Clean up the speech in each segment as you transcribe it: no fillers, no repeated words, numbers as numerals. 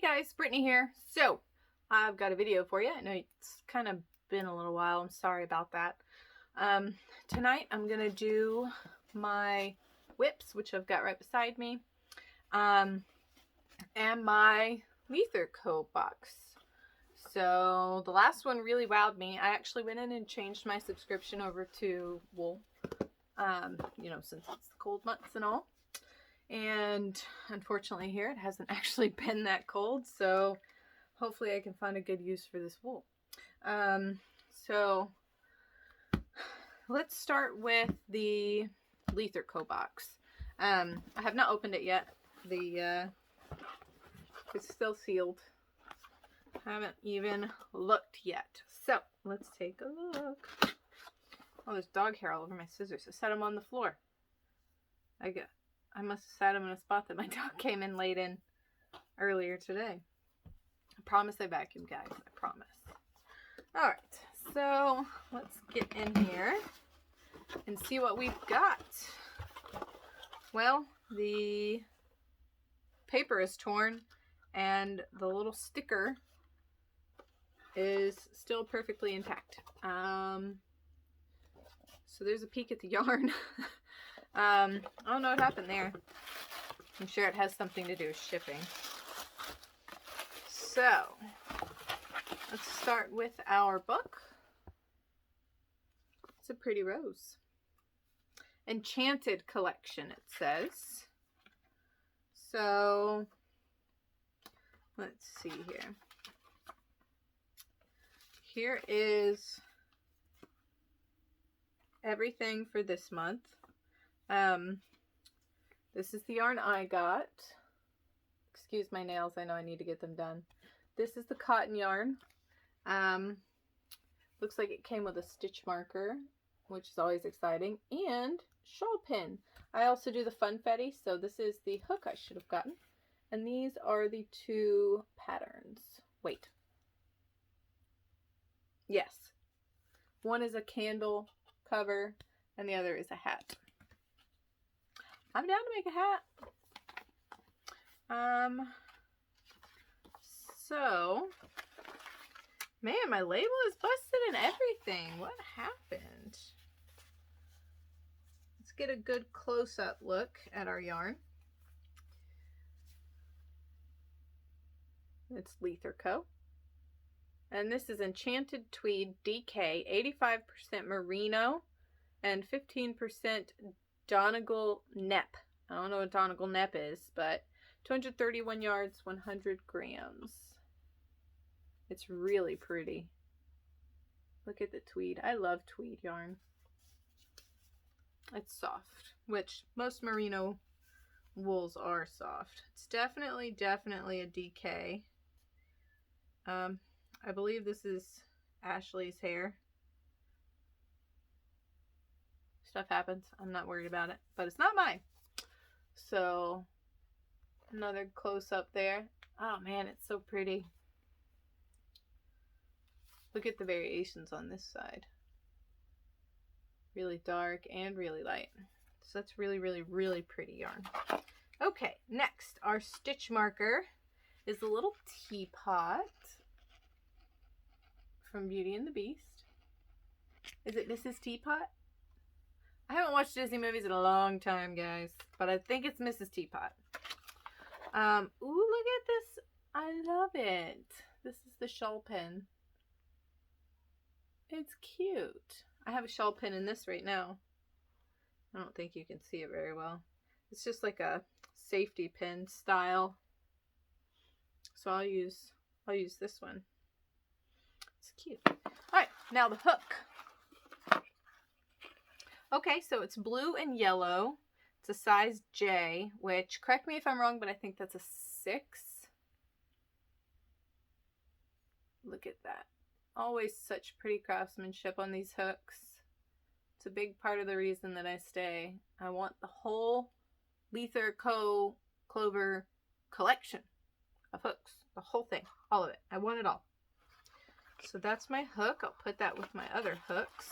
guys, Brittany here. So, I've got a video for you. I know it's kind of been a little while. I'm sorry about that. Tonight I'm going to do my WIPS, which I've got right beside me, and my Leither Co box. So, the last one really wowed me. I actually went in and changed my subscription over to wool, you know, since it's the cold months and all. And unfortunately here it hasn't actually been that cold, so hopefully I can find a good use for this wool. So let's start with the Leither Co box. I have not opened it yet. It's still sealed. Haven't even looked yet. So let's take a look. Oh, there's dog hair all over my scissors. I set them on the floor. I must have sat him in a spot that my dog came in late in earlier today. I promise I vacuumed, guys. I promise. Alright, so let's get in here and see what we've got. Well, the paper is torn and the little sticker is still perfectly intact. So there's a peek at the yarn. I don't know what happened there. I'm sure it has something to do with shipping. So, let's start with our book. It's a pretty rose. Enchanted collection, it says. So, let's see here. Here is everything for this month. This is the yarn I got. Excuse my nails, I know I need to get them done. This is the cotton yarn. Looks like it came with a stitch marker, which is always exciting, and shawl pin. I also do the funfetti, so this is the hook I should have gotten. And these are the two patterns. Wait. Yes. One is a candle cover, and the other is a hat. I'm down to make a hat. So, man, my label is busted and everything. What happened? Let's get a good close-up look at our yarn. It's Leither Co. And this is Enchanted Tweed DK, 85% merino and 15% Donegal Nep. I don't know what Donegal Nep is, but 231 yards, 100 grams. It's really pretty. Look at the tweed. I love tweed yarn. It's soft, which most merino wools are soft. It's definitely a DK. I believe this is Ashley's hair. Stuff happens. I'm not worried about it, but it's not mine. So another close up there. Oh man, it's so pretty. Look at the variations on this side. Really dark and really light. So that's really pretty yarn. Okay, next, our stitch marker is a little teapot from Beauty and the Beast. Is it Mrs. Teapot? I haven't watched Disney movies in a long time, guys, but I think it's Mrs. Teapot. Ooh, look at this. I love it. This is the shawl pin. It's cute. I have a shawl pin in this right now. I don't think you can see it very well. It's just like a safety pin style. So I'll use this one. It's cute. All right, now the hook. Okay, so it's blue and yellow. It's a size J, which, correct me if I'm wrong, but I think that's a 6. Look at that. Always such pretty craftsmanship on these hooks. It's a big part of the reason that I stay. I want the whole Leither Co Clover collection of hooks. The whole thing. All of it. I want it all. So that's my hook. I'll put that with my other hooks.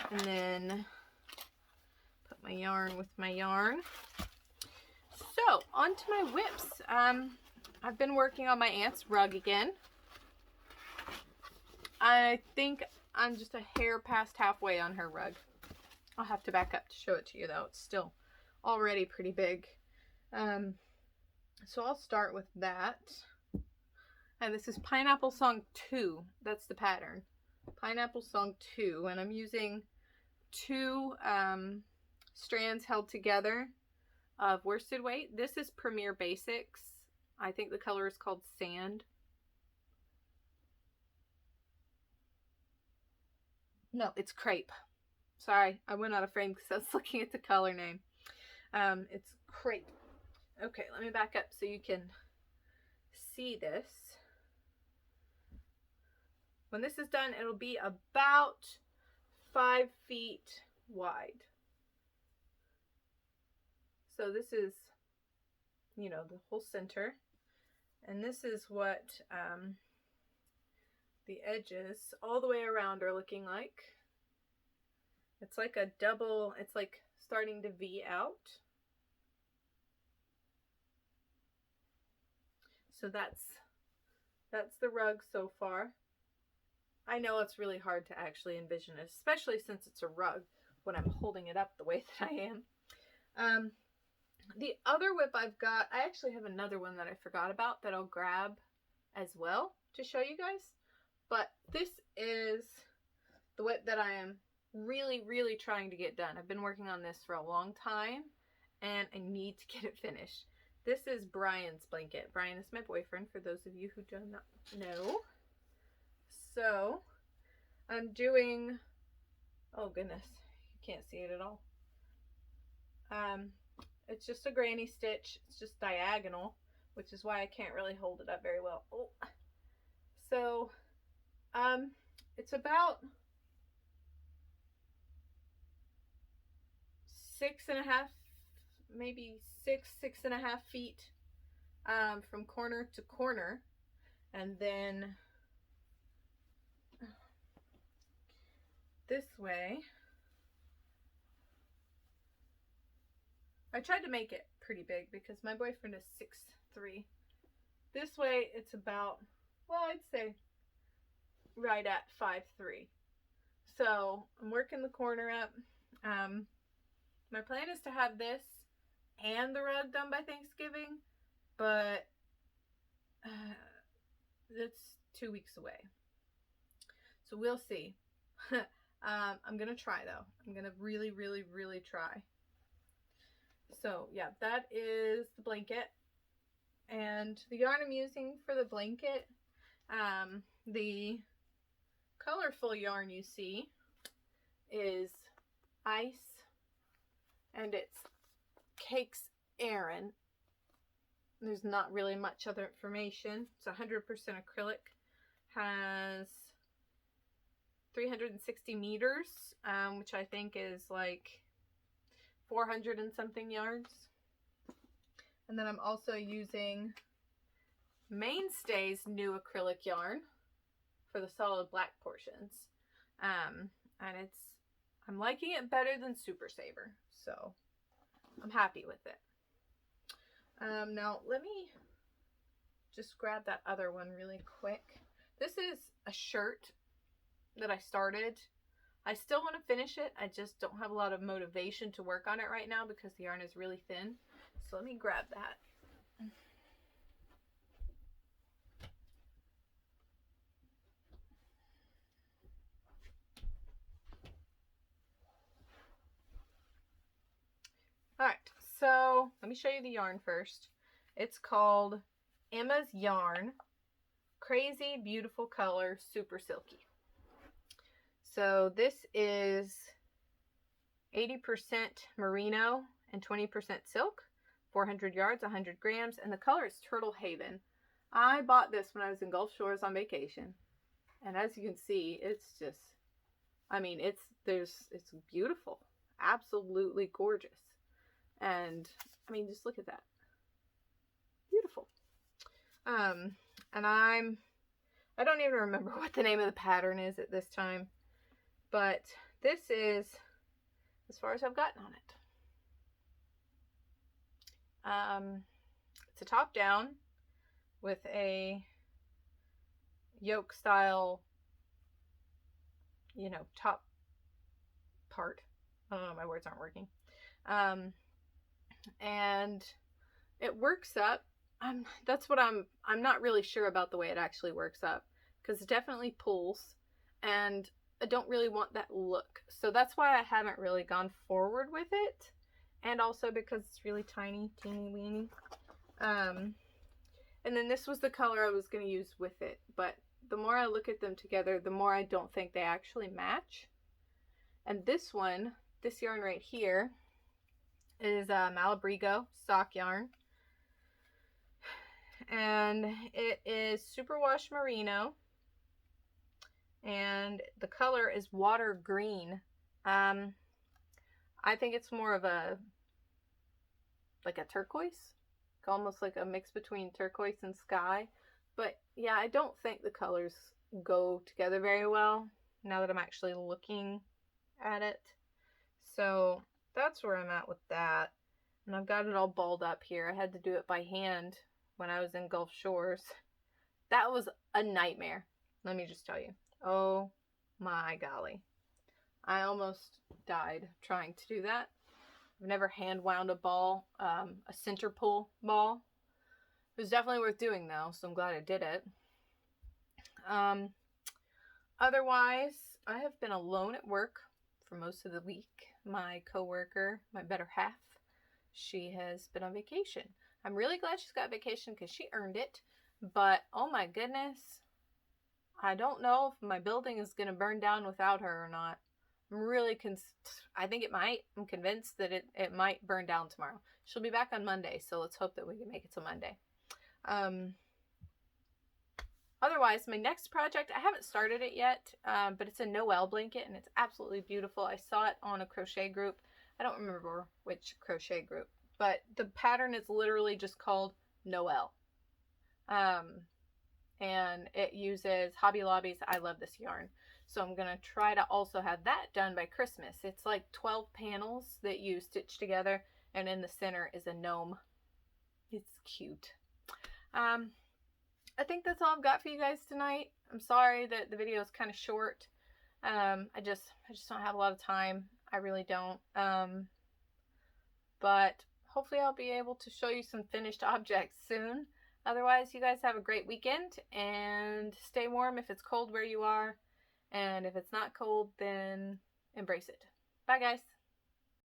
And then put my yarn with my yarn. So, onto my WIPS. I've been working on my aunt's rug again. I think I'm just a hair past halfway on her rug. I'll have to back up to show it to you though. It's still already pretty big. So I'll start with that. And this is Pineapple Song 2. That's the pattern. Pineapple Song 2. And I'm using 2 strands held together of worsted weight. This is Premier Basics. I think the color is called Sand. No, it's Crepe. Sorry, I went out of frame because I was looking at the color name. It's Crepe. Okay, let me back up so you can see this. When this is done, it'll be about 5 feet wide. So this is, you know, the whole center. And this is what the edges all the way around are looking like. It's like a double, it's like starting to V out. So that's the rug so far. I know it's really hard to actually envision it, especially since it's a rug when I'm holding it up the way that I am. The other WIP I've got, I actually have another one that I forgot about that I'll grab as well to show you guys. But this is the WIP that I am really, really trying to get done. I've been working on this for a long time and I need to get it finished. This is Brian's blanket. Brian is my boyfriend, for those of you who do not know. So I'm doing, oh goodness, you can't see it at all. It's just a granny stitch. It's just diagonal, which is why I can't really hold it up very well. Oh. So it's about 6.5, maybe 6.5 feet from corner to corner, and then this way. I tried to make it pretty big because my boyfriend is 6'3". This way it's about, well, I'd say right at 5'3". So I'm working the corner up. My plan is to have this and the rug done by Thanksgiving, but it's 2 weeks away. So we'll see. I'm going to try though. I'm going to really, really, really try. So yeah, that is the blanket. And the yarn I'm using for the blanket, the colorful yarn you see is Ice, and it's Cakes Erin. There's not really much other information. It's 100% acrylic, has 360 meters, which I think is like 400 and something yards. And then I'm also using Mainstay's new acrylic yarn for the solid black portions. And I'm liking it better than Super Saver, so I'm happy with it. Now let me just grab that other one really quick. This is a shirt that I started. I still want to finish it. I just don't have a lot of motivation to work on it right now because the yarn is really thin. So let me grab that. Alright, so let me show you the yarn first. It's called Emma's Yarn Crazy Beautiful Color Super Silky. So this is 80% merino and 20% silk, 400 yards, 100 grams, and the color is Turtle Haven. I bought this when I was in Gulf Shores on vacation, and as you can see, it's just, I mean, it's beautiful, absolutely gorgeous. And I mean, just look at that, beautiful. And I don't even remember what the name of the pattern is at this time, but this is as far as I've gotten on it. It's a top down with a yoke style, you know, top part. I don't know, my words aren't working. And it works up. I'm not really sure about the way it actually works up, because it definitely pulls, and I don't really want that look. So that's why I haven't really gone forward with it. And also because it's really tiny, teeny weeny. And then this was the color I was going to use with it. But the more I look at them together, the more I don't think they actually match. And this one, this yarn right here, is Malabrigo sock yarn. And it is superwash merino. And the color is water green. I think it's more of a, like a turquoise. Almost like a mix between turquoise and sky. But yeah, I don't think the colors go together very well now that I'm actually looking at it. So that's where I'm at with that. And I've got it all balled up here. I had to do it by hand when I was in Gulf Shores. That was a nightmare, let me just tell you. Oh my golly. I almost died trying to do that. I've never hand wound a ball, a center pull ball. It was definitely worth doing though, so I'm glad I did it. Otherwise, I have been alone at work for most of the week. My coworker, my better half, she has been on vacation. I'm really glad she's got vacation because she earned it. But oh my goodness, I don't know if my building is going to burn down without her or not. I'm really I think it might. I'm convinced that it might burn down tomorrow. She'll be back on Monday, so let's hope that we can make it till Monday. Otherwise, my next project, I haven't started it yet, but it's a Noel blanket, and it's absolutely beautiful. I saw it on a crochet group. I don't remember which crochet group, but the pattern is literally just called Noel. And it uses Hobby Lobby's I Love This Yarn. So I'm going to try to also have that done by Christmas. It's like 12 panels that you stitch together, and in the center is a gnome. It's cute. I think that's all I've got for you guys tonight. I'm sorry that the video is kind of short. I just don't have a lot of time. I really don't. But hopefully I'll be able to show you some finished objects soon. Otherwise, you guys have a great weekend and stay warm if it's cold where you are. And if it's not cold, then embrace it. Bye, guys.